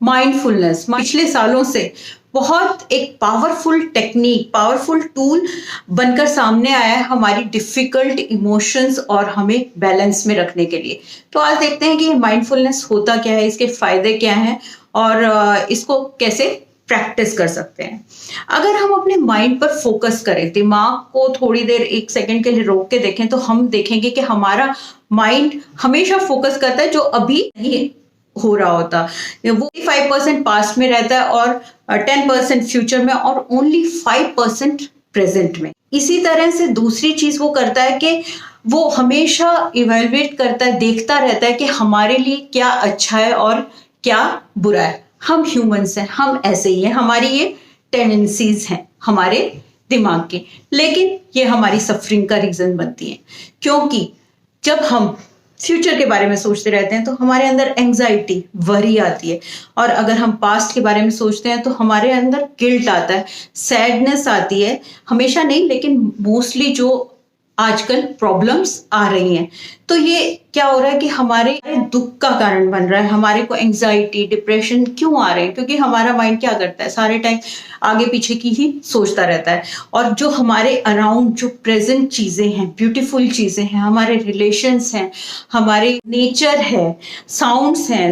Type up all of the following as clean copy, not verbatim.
Mindfulness पिछले सालों से बहुत एक पावरफुल टेक्निक, पावरफुल टूल बनकर सामने आया है हमारी डिफिकल्ट इमोशंस और हमें बैलेंस में रखने के लिए। तो आज देखते हैं कि ये माइंडफुलनेस होता क्या है, इसके फायदे क्या हैं और इसको कैसे प्रैक्टिस कर सकते हैं। अगर हम अपने माइंड पर फोकस करें, दिमाग को थोड़ी देर 1 सेकंड के लिए रोक के देखें, तो हम देखेंगे कि हमारा माइंड हमेशा फोकस करता है जो अभी नहीं हो रहा होता। वो 5% पास्ट में रहता है और 10% फ्यूचर में और ओनली 5% प्रेजेंट में। इसी तरह से दूसरी चीज वो करता है कि वो हमेशा इवेल्युएट करता है, देखता रहता है कि हमारे लिए क्या अच्छा है और क्या बुरा है। हम ह्यूमंस हैं, हम ऐसे ही हैं, हमारी ये टेंडेंसीज हैं हमारे दिमाग की, लेकिन ये हमारी सफरिंग का रीजन बनती है। क्योंकि जब हम फ्यूचर के बारे में सोचते रहते हैं तो हमारे अंदर एंजाइटी, वरी आती है, और अगर हम पास्ट के बारे में सोचते हैं तो हमारे अंदर गिल्ट आता है, सैडनेस आती है। हमेशा नहीं, लेकिन मोस्टली जो आजकल प्रॉब्लम्स आ रही हैं, तो ये क्या हो रहा है कि हमारे दुख का कारण बन रहा है। हमारे को एंजाइटी, डिप्रेशन क्यों आ रहे हैं? क्योंकि हमारा माइंड क्या करता है, सारे टाइम आगे पीछे की ही सोचता रहता है। और जो हमारे अराउंड जो प्रेजेंट चीजें हैं, ब्यूटीफुल चीजें हैं, हमारे रिलेशंस हैं, हमारे नेचर है, साउंड्स हैं,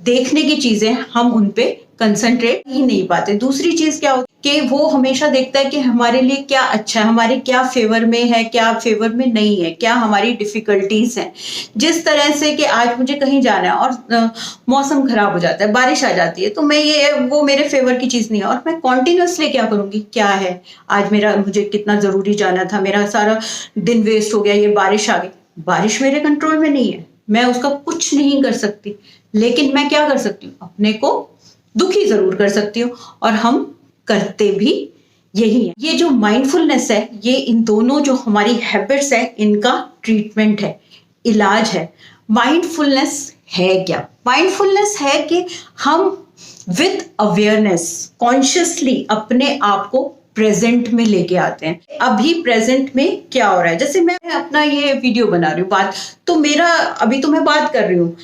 देखने की चीजें, हम उन पे कंसंट्रेट ही नहीं पाते। दूसरी चीज क्या होती है कि वो हमेशा देखता है कि हमारे लिए क्या अच्छा है, हमारे क्या फेवर में है, क्या फेवर में नहीं है, क्या हमारी डिफिकल्टीज हैं। जिस तरह से कि आज मुझे कहीं जाना है और मौसम खराब हो जाता है, बारिश आ जाती है, तो मैं वो मेरे फेवर की चीज नहीं है और मैं कॉन्टिन्यूसली क्या करूंगी, क्या है आज मुझे कितना जरूरी जाना था, मेरा सारा दिन वेस्ट हो गया, ये बारिश आ गई। बारिश मेरे कंट्रोल में नहीं है, मैं उसका कुछ नहीं कर सकती, लेकिन मैं क्या कर सकती हूँ, अपने को दुखी जरूर कर सकती हूँ, और हम करते भी यही है। ये जो माइंडफुलनेस है, ये इन दोनों जो हमारी हैबिट्स है, इनका ट्रीटमेंट है, इलाज है। माइंडफुलनेस है क्या? माइंडफुलनेस है कि हम विद अवेयरनेस कॉन्शियसली अपने आप को प्रेजेंट में लेके आते हैं। अभी प्रेजेंट में क्या हो रहा है, जैसे मैं अपना ये वीडियो बना रही हूँ, बात तो मेरा अभी तो मैं बात कर रही हूँ,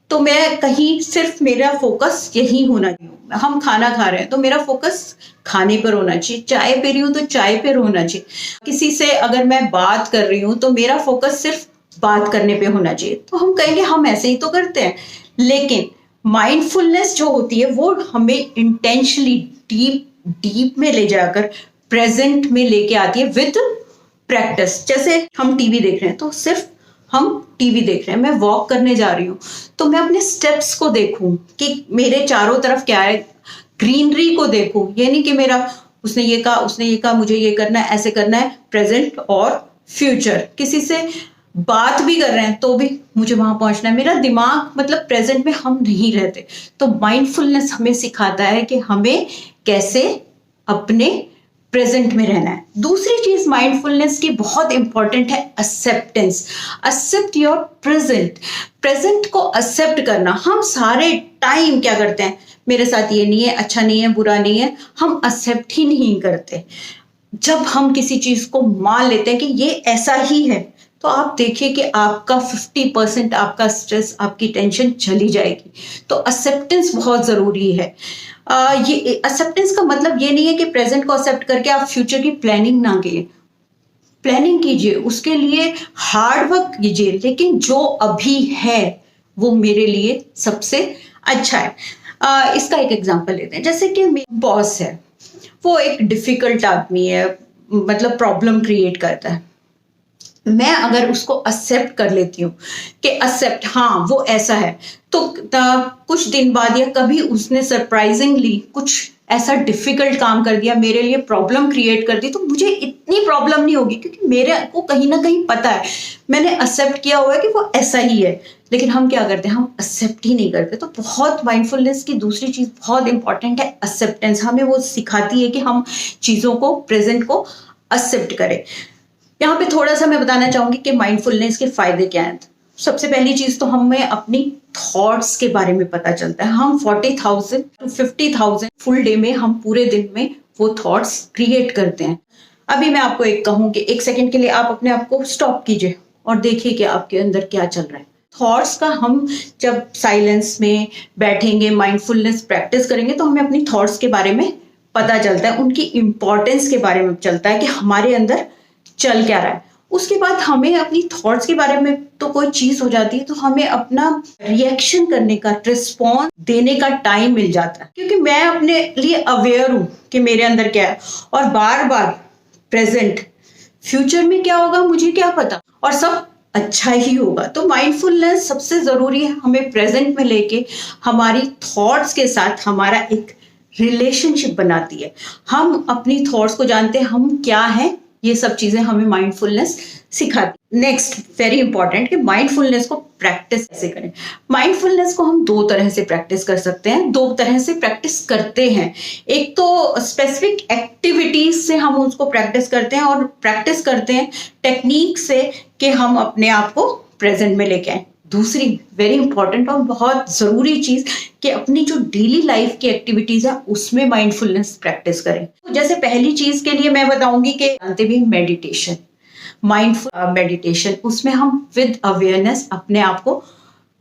तो मैं कहीं सिर्फ मेरा फोकस यही होना चाहिए। हम खाना खा रहे हैं तो मेरा फोकस खाने पर होना चाहिए, चाय पी रही हूँ तो चाय पर होना चाहिए, किसी से अगर मैं बात कर रही हूँ तो मेरा फोकस सिर्फ बात करने पे होना चाहिए। तो हम कहेंगे हम ऐसे ही तो करते हैं, लेकिन माइंडफुलनेस जो होती है वो हमें इंटेंशनली डीप में ले जाकर प्रेजेंट में लेके आती है विद प्रैक्टिस। जैसे हम टीवी देख रहे हैं तो सिर्फ हम टीवी देख रहे हैं, मैं वॉक करने जा रही हूँ तो मैं अपने स्टेप्स को देखूं कि मेरे चारों तरफ क्या है, ग्रीनरी को देखूं। ये नहीं कि मेरा उसने ये कहा मुझे ये करना है, ऐसे करना है। प्रेजेंट और फ्यूचर, किसी से बात भी कर रहे हैं तो भी मुझे वहां पहुंचना है। मेरा दिमाग मतलब प्रेजेंट में हम नहीं रहते। तो माइंडफुलनेस हमें सिखाता है कि हमें कैसे अपने प्रेजेंट में रहना है। दूसरी चीज माइंडफुलनेस की बहुत इंपॉर्टेंट है, acceptance. Accept your present. Present को एक्सेप्ट करना। हम सारे टाइम क्या करते हैं, मेरे साथ ये नहीं है, अच्छा नहीं है, बुरा नहीं है, हम एक्सेप्ट ही नहीं करते। जब हम किसी चीज को मान लेते हैं कि ये ऐसा ही है, तो आप देखिए कि आपका 50% आपका स्ट्रेस, आपकी टेंशन चली जाएगी। तो एक्सेप्टेंस बहुत जरूरी है। ये एक्सेप्टेंस का मतलब ये नहीं है कि प्रेजेंट को एक्सेप्ट करके आप फ्यूचर की प्लानिंग ना कीजिए। प्लानिंग कीजिए, उसके लिए हार्ड वर्क कीजिए, लेकिन जो अभी है वो मेरे लिए सबसे अच्छा है। इसका एक एग्जांपल लेते हैं। जैसे कि मेरा बॉस है, वो एक डिफिकल्ट आदमी है, मतलब प्रॉब्लम क्रिएट करता है। मैं अगर उसको एक्सेप्ट कर लेती हूँ कि एक्सेप्ट, हाँ वो ऐसा है, तो कुछ दिन बाद या कभी उसने सरप्राइजिंगली कुछ ऐसा डिफिकल्ट काम कर दिया, मेरे लिए प्रॉब्लम क्रिएट कर दी, तो मुझे इतनी प्रॉब्लम नहीं होगी, क्योंकि मेरे को कहीं ना कहीं पता है, मैंने एक्सेप्ट किया हुआ है कि वो ऐसा ही है। लेकिन हम क्या करते हैं, हम एक्सेप्ट ही नहीं करते। तो बहुत माइंडफुलनेस की दूसरी चीज बहुत इंपॉर्टेंट है, एक्सेप्टेंस। हमें वो सिखाती है कि हम चीजों को, प्रेजेंट को एक्सेप्ट करें। यहाँ पे थोड़ा सा मैं बताना चाहूंगी कि माइंडफुलनेस के फायदे क्या हैं। सबसे पहली चीज तो हमें अपनी थॉट्स के बारे में पता चलता है। हम 40,000 to 50,000 फुल डे में, हम पूरे दिन में वो थॉट्स क्रिएट करते हैं। अभी मैं आपको एक कहूं कि 1 सेकंड के लिए आप अपने आप को स्टॉप कीजिए और देखिए कि आपके अंदर क्या चल रहा है। थॉट्स का हम जब साइलेंस में बैठेंगे, माइंडफुलनेस प्रैक्टिस करेंगे, तो हमें अपनी थॉट्स के बारे में पता चलता है, उनकी इम्पोर्टेंस के बारे में चलता है कि हमारे अंदर चल क्या रहा है। उसके बाद हमें अपनी थॉट्स के बारे में तो कोई चीज हो जाती है तो हमें अपना रिएक्शन करने का, रिस्पॉन्स देने का टाइम मिल जाता है, क्योंकि मैं अपने लिए अवेयर हूं कि मेरे अंदर क्या है, और बार बार प्रेजेंट, फ्यूचर में क्या होगा मुझे क्या पता, और सब अच्छा ही होगा। तो माइंडफुलनेस सबसे जरूरी है, हमें प्रेजेंट में लेके हमारी थॉट्स के साथ हमारा एक रिलेशनशिप बनाती है। हम अपनी थॉट्स को जानते हैं, हम क्या हैं, ये सब चीजें हमें माइंडफुलनेस सिखाती। नेक्स्ट वेरी इंपॉर्टेंट कि माइंडफुलनेस को प्रैक्टिस कैसे करें। माइंडफुलनेस को हम दो तरह से प्रैक्टिस कर सकते हैं, दो तरह से प्रैक्टिस करते हैं। एक तो स्पेसिफिक एक्टिविटीज से हम उसको प्रैक्टिस करते हैं, और प्रैक्टिस करते हैं टेक्निक से कि हम अपने आप को प्रेजेंट में लेके आए। दूसरी वेरी इंपॉर्टेंट और बहुत जरूरी चीज कि अपनी जो डेली लाइफ की एक्टिविटीज है उसमें माइंडफुलनेस प्रैक्टिस करें। तो जैसे पहली चीज के लिए मैं बताऊंगी कि जानते भी मेडिटेशन, माइंडफुल मेडिटेशन, उसमें हम विद अवेयरनेस अपने आप को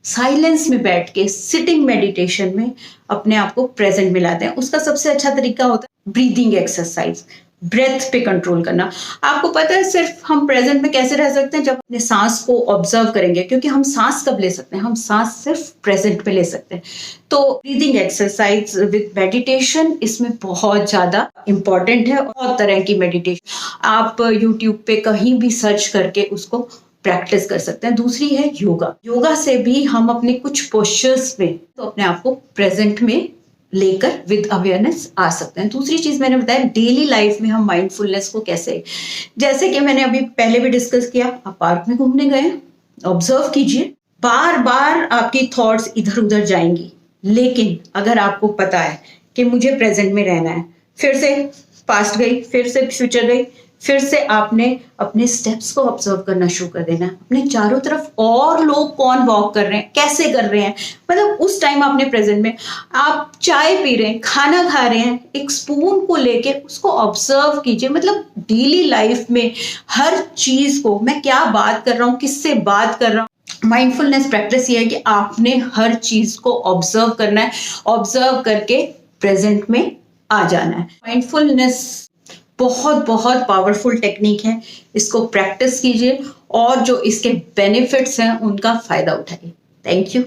साइलेंस में बैठ के सिटिंग मेडिटेशन में अपने आप को प्रेजेंट में लाते हैं। उसका सबसे अच्छा तरीका होता है ब्रीदिंग एक्सरसाइज, ब्रेथ पे कंट्रोल करना। आपको पता है सिर्फ हम प्रेजेंट में कैसे रह सकते हैं, जब अपने सांस को ऑब्जर्व करेंगे, क्योंकि हम सांस कब ले सकते हैं, हम सांस सिर्फ प्रेजेंट में ले सकते हैं। तो ब्रीदिंग एक्सरसाइज विद मेडिटेशन इसमें बहुत ज्यादा इंपॉर्टेंट है। बहुत तरह की मेडिटेशन आप यूट्यूब पे कहीं भी सर्च करके उसको प्रैक्टिस कर सकते हैं। दूसरी है योगा। योगा से भी हम अपने कुछ पोस्चर्स में तो अपने आप को प्रेजेंट में लेकर विद अवेयरनेस आ सकते हैं। दूसरी चीज मैंने बताया डेली लाइफ में हम माइंडफुलनेस को कैसे, जैसे कि मैंने अभी पहले भी डिस्कस किया, आप पार्क में घूमने गए, ऑब्जर्व कीजिए, बार बार आपकी थॉट्स इधर उधर जाएंगी, लेकिन अगर आपको पता है कि मुझे प्रेजेंट में रहना है, फिर से पास्ट गई, फिर से फ्यूचर गई, फिर से आपने अपने स्टेप्स को ऑब्जर्व करना शुरू कर देना, अपने चारों तरफ और लोग कौन वॉक कर रहे हैं, कैसे कर रहे हैं, मतलब उस टाइम आपने प्रेजेंट में, आप चाय पी रहे हैं, खाना खा रहे हैं, एक स्पून को लेके उसको ऑब्जर्व कीजिए। मतलब डेली लाइफ में हर चीज को, मैं क्या बात कर रहा हूँ, किससे बात कर रहा हूँ, माइंडफुलनेस प्रैक्टिस ये है कि आपने हर चीज को ऑब्जर्व करना है, ऑब्जर्व करके प्रेजेंट में आ जाना है। माइंडफुलनेस बहुत बहुत पावरफुल टेक्निक है, इसको प्रैक्टिस कीजिए और जो इसके बेनिफिट्स हैं उनका फायदा उठाइए। Thank you.